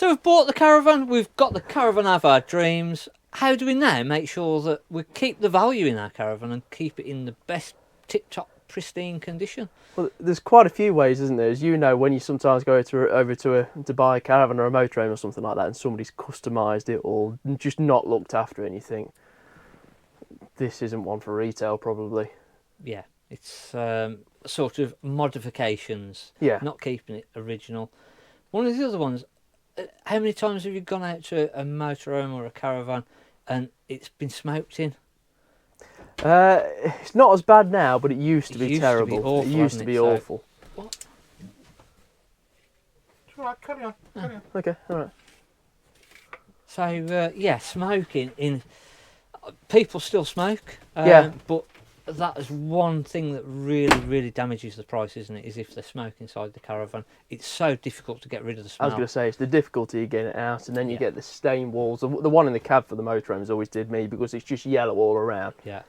So we've bought the caravan, we've got the caravan of our dreams. How do we now make sure that we keep the value in our caravan and keep it in the best tip-top pristine condition? Well, there's quite a few ways, isn't there? As you know, when you sometimes go to buy a caravan or a motorhome or something like that, and somebody's customised it or just not looked after it, and you think, this isn't one for retail, probably. Yeah, it's sort of modifications, Yeah. not keeping it original. One of the other ones, how many times have you gone out to a motorhome or a caravan and it's been smoked in? It's not as bad now, but it used to be terrible. Awful, it used to be so, awful. what? It's all right, carry on, carry on. Okay, all right. So, yeah, smoking in... People still smoke, Yeah. but that is one thing that really, really damages the price, isn't it? Is if they smoke inside the caravan. It's so difficult to get rid of the I smell. was going to say, it's the difficulty of getting it out, and then you Yeah. get the stain walls. The one in the cab for the motorhomes always did me, because it's just yellow all around. Yeah.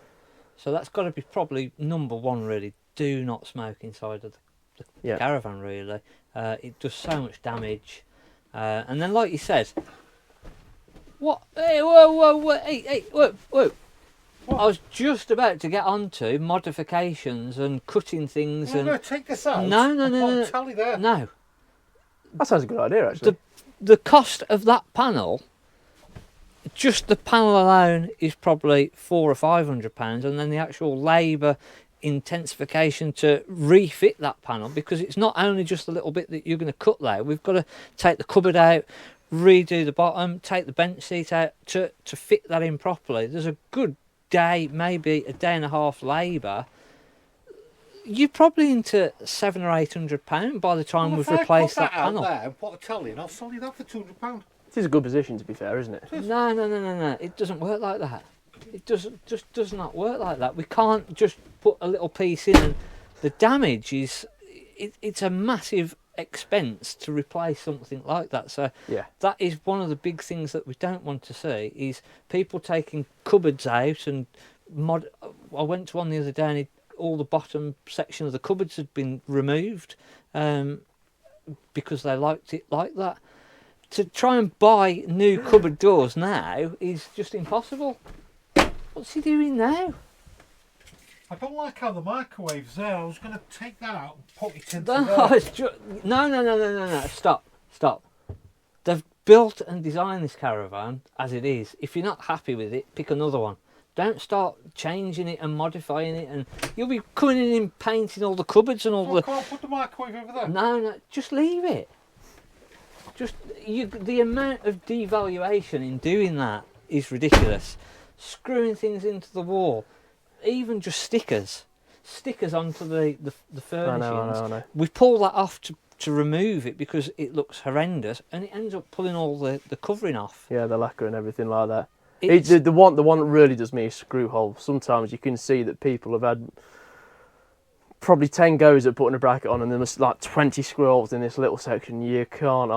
So that's got to be probably number one, really. Do not smoke inside of the Yeah. caravan, really. It does so much damage. And then, like you said, what? Hey, whoa, hey, whoa. What? I was just about to get onto modifications and cutting things. We're going to take this out. No, no, I'll no, put a no. tally there. No. That sounds a good idea, actually. The cost of that panel, just the panel alone, is probably £400 or £500, and then the actual labour intensification to refit that panel, because it's not only just the little bit that you're going to cut there. We've got to take the cupboard out, redo the bottom, take the bench seat out to fit that in properly. There's a good day, maybe a day and a half labour. You're probably into £700 or £800 by the time Well, we've if replaced I that put that panel. out there and put a tally in, I'll sell you that for £200. It is a good position, to be fair, isn't it? No. It doesn't work like that. It does not work like that. We can't just put a little piece in, and the damage is it's a massive expense to replace something like that. So Yeah. that is one of the big things that we don't want to see, is people taking cupboards out and I went to one the other day and all the bottom section of the cupboards had been removed because they liked it like that. To try and buy new cupboard doors now is just impossible. What's he doing now? I don't like how the microwave's there. I was going to take that out and put it into No, there. it's no. Stop. They've built and designed this caravan as it is. If you're not happy with it, pick another one. Don't start changing it and modifying it, and you'll be coming in and painting all the cupboards and all So I the... can't put the microwave over there. No, just leave it. The amount of devaluation in doing that is ridiculous. Screwing things into the wall, even just stickers onto the furnishings. I know. We pull that off to remove it because it looks horrendous, and it ends up pulling all the covering off. Yeah, the lacquer and everything like that. It's- The one that really does me is screw hole. Sometimes you can see that people have had probably 10 goes at putting a bracket on, and there's like 20 screw holes in this little section. You can't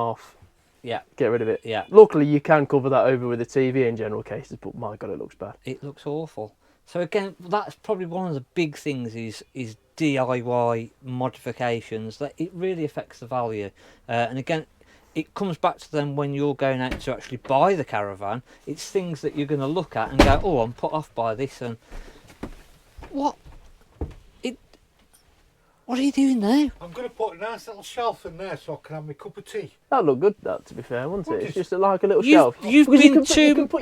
Yeah, get rid of it. yeah. Luckily, you can cover that over with a TV in general cases, but my God, it looks bad. It looks awful. So again, that's probably one of the big things is DIY modifications. That it really affects the value. And again, it comes back to them when you're going out to actually buy the caravan. It's things that you're going to look at and go, oh, I'm put off by this. And what are you doing now? I'm going to put a nice little shelf in there so I can have my cup of tea. That'd look good, that, to be fair, wouldn't it? Wouldn't It's it? just like a little You've- shelf. you've Because been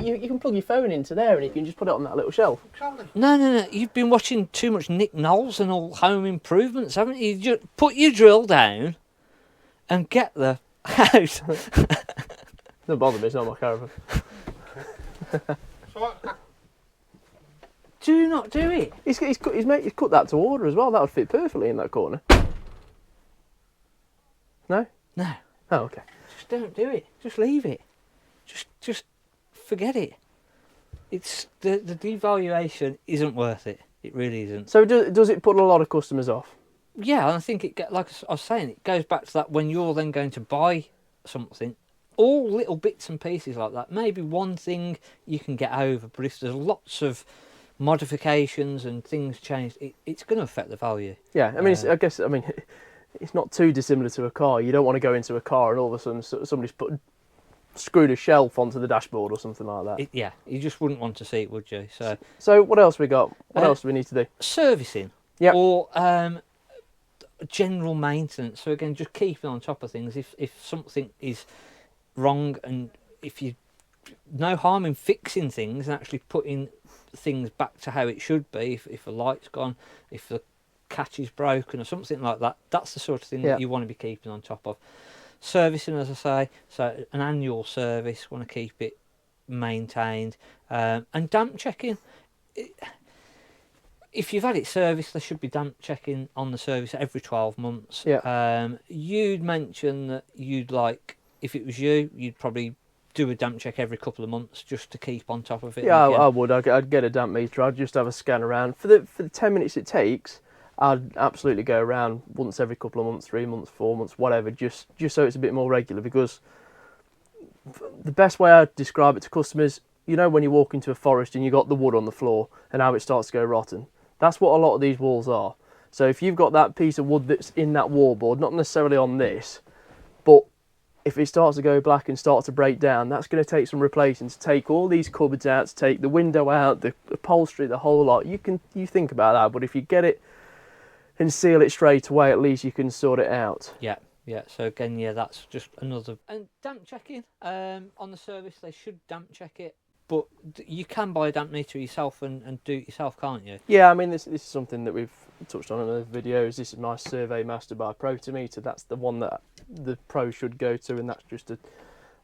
you can plug your phone into there, and you can just put it on that little shelf. Exactly. No. You've been watching too much Nick Knowles and all home improvements, haven't you? Just put your drill down and get the house. Don't bother me, it's not my caravan. So Do not do it. He's cut that to order as well. That would fit perfectly in that corner. No? No, Oh, okay. just don't do it. Just leave it. Just forget it. It's the devaluation isn't worth it. It really isn't. So does it put a lot of customers off? Yeah, and I think like I was saying, it goes back to that when you're then going to buy something. All little bits and pieces like that. Maybe one thing you can get over, but if there's lots of modifications and things changed, it's going to affect the value. Yeah, I mean, it's not too dissimilar to a car. You don't want to go into a car and all of a sudden somebody's put screwed a shelf onto the dashboard or something like that. Yeah, you just wouldn't want to see it, would you? So what else we got? What else do we need to do? Servicing. Yep. Or general maintenance. So again, just keeping on top of things. If something is wrong, and if you no harm in fixing things and actually putting things back to how it should be. If a light's gone, if the catch is broken or something like that, that's the sort of thing that you want to be keeping on top of. Servicing, as I say, so an annual service, want to keep it maintained, and damp checking. If you've had it serviced, there should be damp checking on the service every 12 months. You'd mentioned that you'd like, if it was you, you'd probably do a damp check every couple of months just to keep on top of it. Yeah, I would. I'd get a damp meter. I'd just have a scan around. For the 10 minutes it takes, I'd absolutely go around once every couple of months, 3 months, 4 months, whatever, just so it's a bit more regular. Because the best way I'd describe it to customers, you know, when you walk into a forest and you got the wood on the floor and how it starts to go rotten. That's what a lot of these walls are. So if you've got that piece of wood that's in that wallboard, not necessarily on this, but if it starts to go black and start to break down, that's going to take some replacing, to take all these cupboards out, to take the window out, the upholstery, the whole lot. You think about that, but if you get it and seal it straight away, at least you can sort it out. Yeah. So again, that's just another. And damp checking on the service, they should damp check it, but you can buy a damp meter yourself and do it yourself, can't you? Yeah, I mean this is something that we've touched on in other videos. This is my Survey Master by Protometer. That's the one that the Pro should go to, and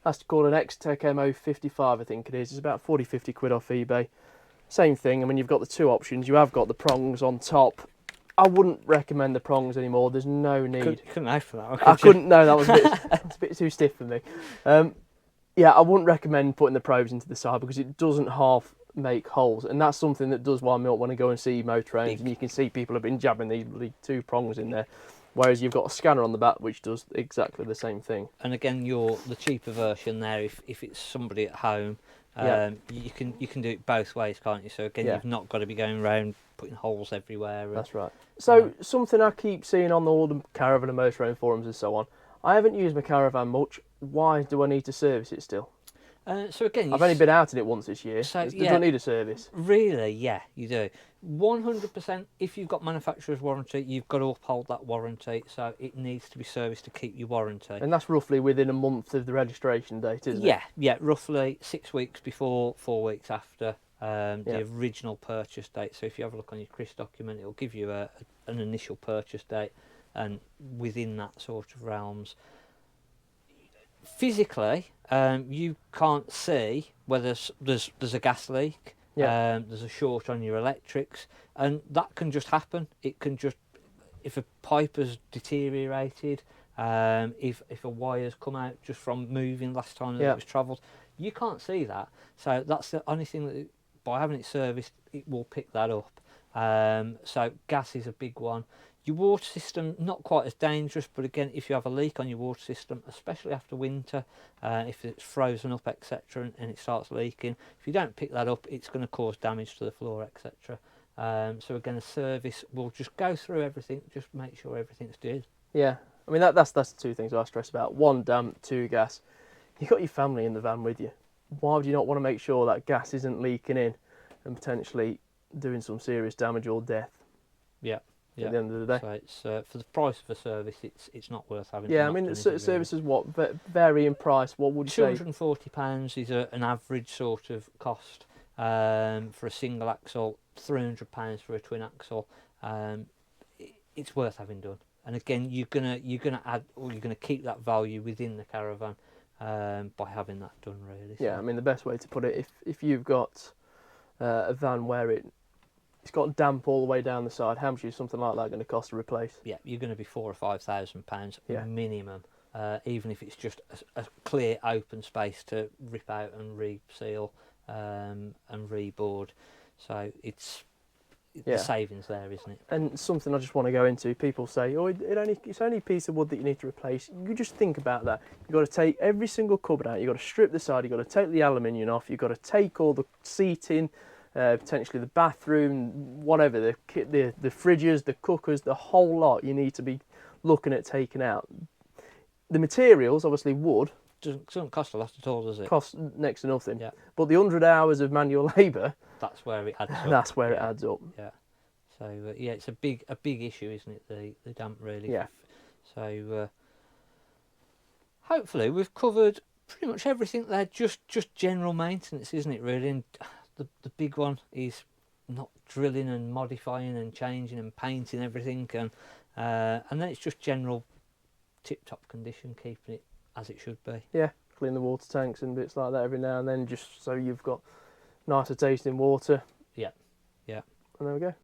that's called an X-Tech MO55, I think it is. It's about 40-50 quid off eBay. Same thing. I mean, you've got the two options. You have got the prongs on top. I wouldn't recommend the prongs anymore. There's no need. Couldn't aim for that. I couldn't. No, that was a bit too stiff for me. Yeah, I wouldn't recommend putting the probes into the side because it doesn't half make holes, and that's something that does wind me up when I go and see motorhomes, and you can see people have been jabbing these two prongs in there, whereas you've got a scanner on the back which does exactly the same thing. And again, you're the cheaper version there. If it's somebody at home, you can do it both ways, can't you? So again, you've not got to be going around putting holes everywhere. That's right. So something I keep seeing on all the caravan and motorhome forums and so on, I haven't used my caravan much. Why do I need to service it still? So again, I've only been out in it once this year. So, Does it need a service? Really, yeah, you do. 100%. If you've got manufacturer's warranty, you've got to uphold that warranty. So it needs to be serviced to keep your warranty. And that's roughly within a month of the registration date, isn't it? Yeah, roughly 6 weeks before, 4 weeks after the original purchase date. So if you have a look on your CRIS document, it'll give you an initial purchase date, and within that sort of realms. Physically, you can't see whether there's a gas leak, there's a short on your electrics, and that can just happen. It can just, if a pipe has deteriorated, if a wire's come out just from moving last time that it was travelled, you can't see that. So that's the only thing that, by having it serviced, it will pick that up. So gas is a big one. Your water system, not quite as dangerous, but again, if you have a leak on your water system, especially after winter, if it's frozen up, etc., and it starts leaking, if you don't pick that up, it's going to cause damage to the floor, etc. So again, a service will just go through everything, just make sure everything's good. Yeah, I mean that's the two things I stress about. One, damp. Two, gas. You've got your family in the van with you. Why would you not want to make sure that gas isn't leaking in and potentially doing some serious damage or death? At the end of the day. So it's for the price of a service, it's not worth having. Yeah, I mean, services what vary in price. What would you say? £240 is an average sort of cost for a single axle. £300 for a twin axle. It's worth having done. And again, you're gonna add, or you're gonna keep that value within the caravan by having that done. Really. Yeah, I mean, the best way to put it, if you've got a van where it's got damp all the way down the side, how much is something like that going to cost to replace? Yeah, you're going to be £4,000 or £5,000 minimum, even if it's just a clear open space to rip out and reseal and reboard. So it's the savings there, isn't it? And something I just want to go into, people say, oh, it's only a piece of wood that you need to replace. You just think about that. You've got to take every single cupboard out, you've got to strip the side, you've got to take the aluminium off, you've got to take all the seating, potentially the bathroom, whatever, the fridges, the cookers, the whole lot you need to be looking at taking out. The materials, obviously wood, doesn't cost a lot at all, does it? Costs next to nothing. Yeah. But the 100 hours of manual labour, That's where it adds up. that's where it Yeah. adds up. Yeah. So yeah, it's a big issue, isn't it? The damp really. Yeah. So hopefully we've covered pretty much everything there. Just general maintenance, isn't it? Really, and the big one is not drilling and modifying and changing and painting everything, and then it's just general tip-top condition, keeping it as it should be. Yeah, clean the water tanks and bits like that every now and then, just so you've got nicer tasting water. Yeah, yeah. And there we go.